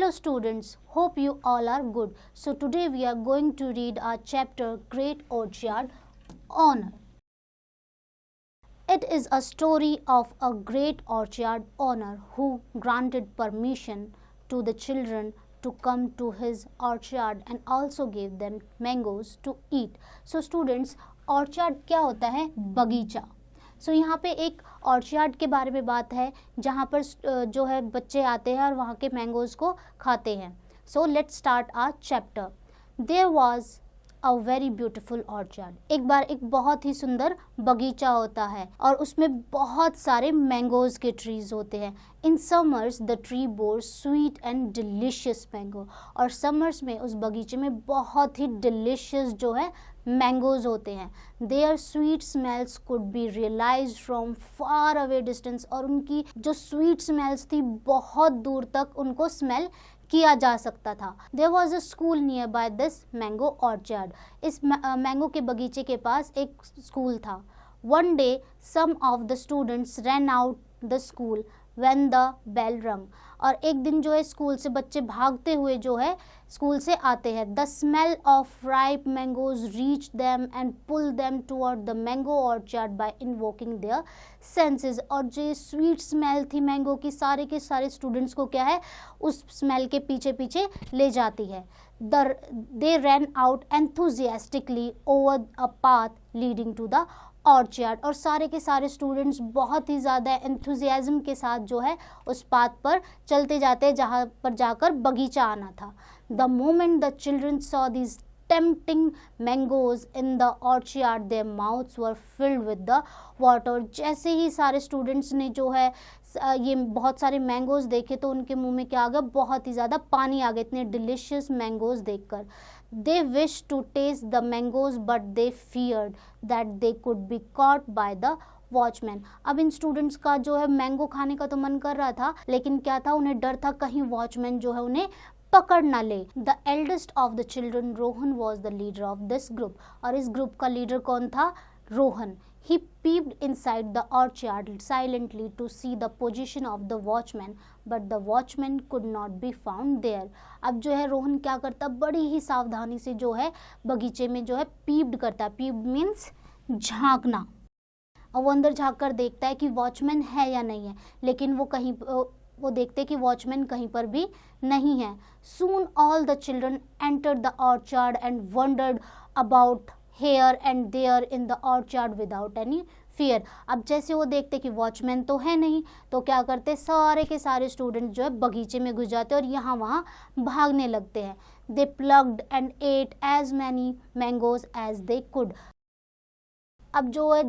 Hello students, hope you all are good. So today we are going to read our chapter Great Orchard Owner. It is a story of a great orchard owner who granted permission to the children to come to his orchard and also gave them mangoes to eat. So students, orchard क्या होता है? बगीचा. सो यहाँ पे एक orchard के बारे में बात है जहाँ पर जो है बच्चे आते हैं और वहाँ के मैंगोज़ को खाते हैं. So let's start our chapter. There was a very beautiful orchard. एक बार एक बहुत ही सुंदर बगीचा होता है और उसमें बहुत सारे मैंगोज़ के ट्रीज़ होते हैं. In summers the tree bore sweet and delicious mango. और समर्स में उस बगीचे में बहुत ही डिलीशियस जो है मैंगोज होते हैं. Their sweet smells could be realise from far away distance. और उनकी जो स्वीट स्मेल्स थी बहुत दूर तक उनको स्मेल किया जा सकता था. There was a school near by this mango orchard. इस मैंगो के बगीचे के पास एक स्कूल था. One day some of the students ran out the school when the bell rung. और एक दिन जो है स्कूल से बच्चे भागते हुए जो है स्कूल से आते हैं. The smell of ripe mangoes reached them and pulled them toward the mango orchard by invoking their senses. और जो स्वीट स्मेल थी मैंगो की सारे के सारे स्टूडेंट्स को क्या है उस स्मेल के पीछे पीछे ले जाती है. They ran out enthusiastically over a path leading to the orchard. और सारे के सारे स्टूडेंट्स बहुत ही ज़्यादा एंथुजियाज्म के साथ जो है उस पाथ पर चलते जाते जहाँ पर जाकर बगीचा आना था. The moment the children saw these tempting mangoes in the orchard there mouths were filled with the water. जैसे ही सारे स्टूडेंट्स ने जो है ये बहुत सारे मैंगोज देखे तो उनके मुंह में क्या आ गया, बहुत ही ज़्यादा पानी आ गया इतने डिलीशियस मैंगोज देखकर. They wished to taste the mangoes but they feared that they could be caught by the watchman. अब इन स्टूडेंट्स का जो है मैंगो खाने का तो मन कर रहा था लेकिन क्या था उन्हें डर था कहीं वॉचमैन जो है उन्हें पकड़ ना ले. The eldest of the children Rohan was the leader of this group. और इस ग्रुप का लीडर कौन था? Rohan. He peeped inside the orchard silently to see the position of the watchman, but the watchman could not be found there. अब जो है रोहन क्या करता, बड़ी ही सावधानी से जो है बगीचे में जो है पीप्ड करता. पीप्ड मीन्स झांकना. और वो अंदर झांक कर देखता है कि वॉचमैन है या नहीं है, लेकिन वो देखते कि वॉचमैन कहीं पर भी नहीं है. Soon all the children entered the orchard and wandered about here and there in the orchard without any fear. अब जैसे वो देखते कि वॉचमैन तो है नहीं तो क्या करते, सारे के सारे स्टूडेंट जो है बगीचे में घुस जाते और यहाँ वहाँ भागने लगते हैं. They plucked and ate as many mangoes as they could. अब जो है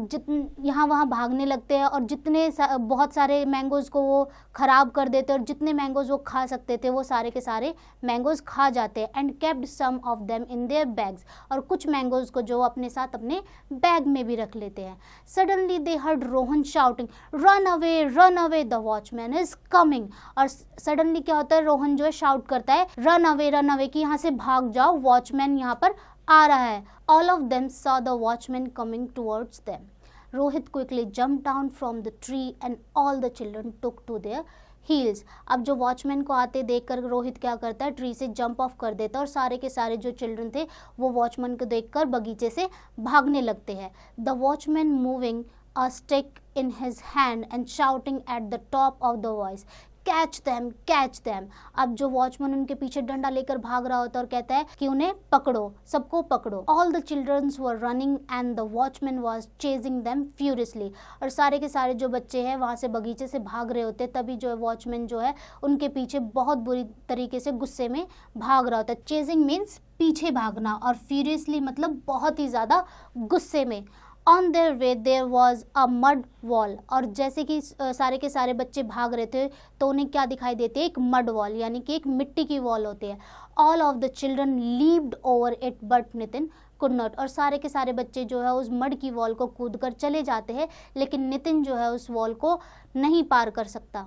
यहाँ वहाँ भागने लगते हैं और बहुत सारे मैंगोज़ को वो ख़राब कर देते और जितने मैंगोज़ वो खा सकते थे वो सारे के सारे मैंगोज़ खा जाते हैं. And kept some of them in their bags. और कुछ मैंगोज़ को जो अपने साथ अपने बैग में भी रख लेते हैं. Suddenly they heard Rohan shouting run away the watchman is coming. और सडनली क्या होता है, रोहन जो है शाउट करता है रन अवे कि यहाँ से भाग जाओ, वॉचमैन यहाँ पर आ रहा है. All of them saw the watchman coming towards them. Rohit quickly jumped down from the tree and all the children took to their heels. अब जो वॉचमैन को आते देखकर रोहित क्या करता है, ट्री से जंप ऑफ कर देता है और सारे के सारे जो चिल्ड्रन थे वो वॉचमैन को देखकर बगीचे से भागने लगते हैं. The watchman moving a stick in his hand and shouting at the top of the voice, catch them. अब जो वॉचमैन उनके पीछे डंडा लेकर भाग रहा होता है और कहता है कि उन्हें पकड़ो, सबको पकड़ो. All the childrens were running and the watchman was chasing them furiously. और सारे के सारे जो बच्चे हैं वहाँ से बगीचे से भाग रहे होते तभी जो है वॉचमैन जो है उनके पीछे बहुत बुरी तरीके से गुस्से में भाग रहा होता है. चेजिंग मीन्स पीछे भागना और फ्यूरियसली मतलब बहुत ही ज़्यादा गुस्से में. On their way there was a mud wall. और जैसे कि सारे के सारे बच्चे भाग रहे थे तो उन्हें क्या दिखाई देती है, एक मड वॉल यानी कि एक मिट्टी की वॉल होती है. All of the children leaped over it but Nitin could not. और सारे के सारे बच्चे जो है उस मड की वॉल को कूद कर चले जाते हैं लेकिन नितिन जो है उस वॉल को नहीं पार कर सकता.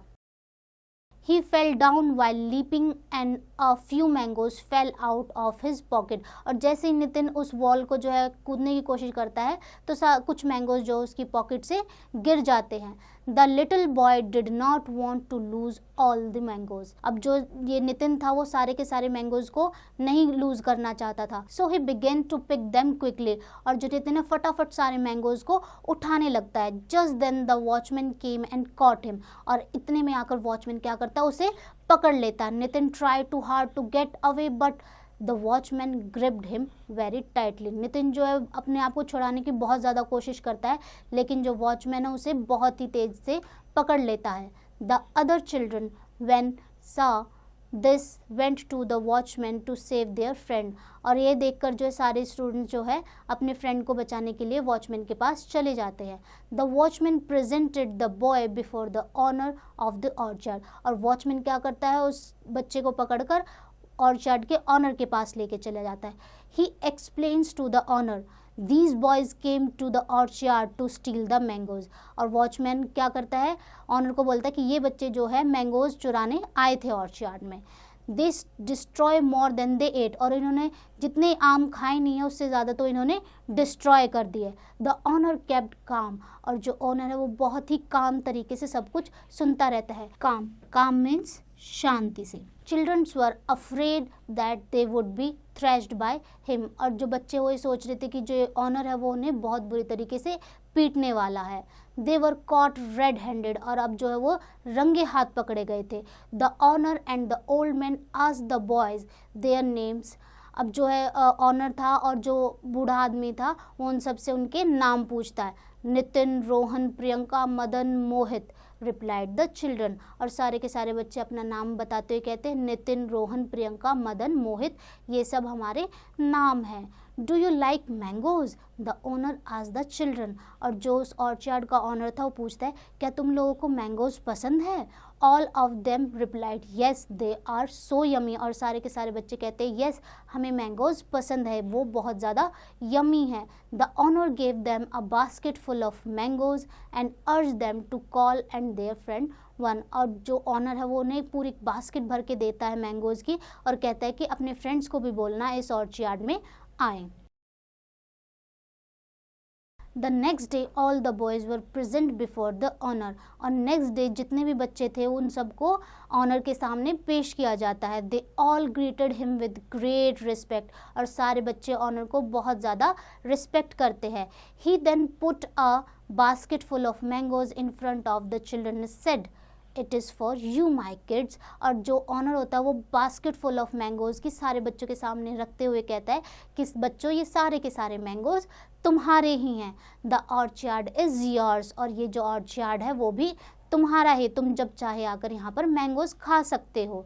He fell down while leaping and a few mangoes fell out of his pocket. और जैसे ही नितिन उस वॉल को जो है कूदने की कोशिश करता है तो कुछ मैंगोज जो उसकी पॉकेट से गिर जाते हैं. The little boy did not want to lose all the mangoes. अब जो ये नितिन था वो सारे के सारे मैंगोज को नहीं लूज करना चाहता था. So he began to pick them quickly. और जो नितिन है फटाफट सारे मैंगोज को उठाने लगता है. Just then the watchman came and caught him. और इतने में आकर वॉचमैन क्या करता है, उसे पकड़ लेता है. Nitin tried too hard to get away but The watchman gripped him very tightly. Nitin जो है अपने आप को छुड़ाने की बहुत ज़्यादा कोशिश करता है, लेकिन जो वॉचमैन है उसे बहुत ही तेज से पकड़ लेता है. The other children when saw this went to the watchman to save their friend. और ये देखकर जो है सारे स्टूडेंट जो है अपने फ्रेंड को बचाने के लिए वॉचमैन के पास चले जाते हैं. The watchman presented the boy before the owner of the orchard. और वॉचमैन क्या करता है, उस बच्चे को पकड़कर ऑर्चार्ड के ऑनर के पास लेके चला जाता है. He explains to the owner these boys came to the orchard to steal the mangoes. और वॉचमैन क्या करता है, ऑनर को बोलता है कि ये बच्चे जो है मैंगोज चुराने आए थे ऑर्चार्ड में. They destroy more than they ate. और इन्होंने जितने आम खाए नहीं है उससे ज़्यादा तो इन्होंने डिस्ट्रॉय कर दिए. द ऑनर केप्ट काम. और जो ऑनर है वो बहुत ही काम तरीके से सब कुछ सुनता रहता है. काम मीन्स शांति से. Childrens were afraid that they would be thrashed by him. और जो बच्चे वो ये सोच रहे थे कि जो ऑनर है वो उन्हें बहुत बुरी तरीके से पीटने वाला है. दे वर कॉट रेड हैंडेड. और अब जो है वो रंगे हाथ पकड़े गए थे. The owner and the old man asked the boys their names. अब जो है ऑनर था और जो बूढ़ा आदमी था वो उन सब से उनके नाम पूछता है. नितिन, रोहन, प्रियंका, मदन, मोहित रिप्लाइड द चिल्ड्रन. और सारे के सारे बच्चे अपना नाम बताते हुए कहते हैं नितिन, रोहन, प्रियंका, मदन, मोहित, ये सब हमारे नाम हैं. Do you like mangoes the owner आज द चिल्ड्रन. और जो उस ऑर्चार्ड का ऑनर था वो पूछता है क्या तुम लोगों को मैंगोज पसंद है. All of them replied yes they are so yummy. और सारे के सारे बच्चे कहते हैं येस हमें मैंगोज पसंद है, वो बहुत ज़्यादा यमी है. The owner gave them a basket full of mangoes and urged them to call and their friend one. और जो ऑनर है वो उन्हें पूरी बास्केट भर के देता है मैंगोज की और कहता है कि अपने फ्रेंड्स को भी बोलना इस ऑर्चार्ड में आए. The next day all the boys were present before the honor. और नेक्स्ट डे जितने भी बच्चे थे उन सबको ऑनर के सामने पेश किया जाता है. They all greeted him with great respect. और सारे बच्चे ऑनर को बहुत ज़्यादा रिस्पेक्ट करते हैं. He then put a basket full of mangoes in front of the children and said it is for you my kids. और जो ऑनर होता है वो बास्केट फुल ऑफ मैंगोज़ की सारे बच्चों के सामने रखते हुए कहता है कि बच्चों ये सारे के सारे मैंगोज़ तुम्हारे ही हैं. The orchard is yours. और ये जो ऑर्चार्ड है वो भी तुम्हारा है, तुम जब चाहे आकर यहाँ पर मैंगोज़ खा सकते हो.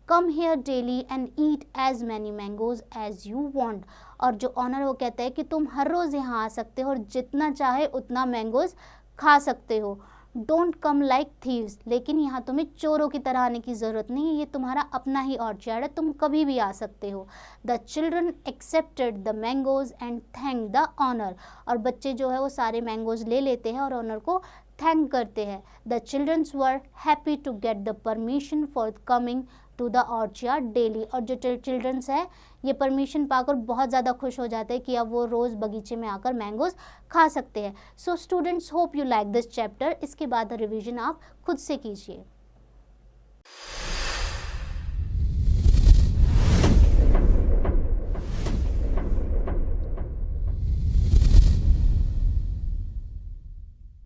Come here daily and eat as many mangoes as you want. और जो ऑनर वो कहता है कि तुम हर रोज़ यहाँ आ सकते हो और जितना चाहे उतना मैंगोज़ खा सकते हो. Don't come like thieves. लेकिन यहाँ तुम्हें चोरों की तरह आने की ज़रूरत नहीं है, ये तुम्हारा अपना ही ऑर्चार्ड है, तुम कभी भी आ सकते हो. The children accepted the mangoes and thank the owner. और बच्चे जो है वो सारे मैंगोज़ ले लेते हैं और ऑनर को थैंक करते हैं. The childrens were happy to get the permission for coming to the orchard daily. और जो चिल्ड्रंस है ये परमिशन पाकर बहुत ज़्यादा खुश हो जाते हैं कि अब वो रोज़ बगीचे में आकर मैंगोज़ खा सकते हैं. So students hope you like this chapter. इसके बाद रिवीजन आप खुद से कीजिए.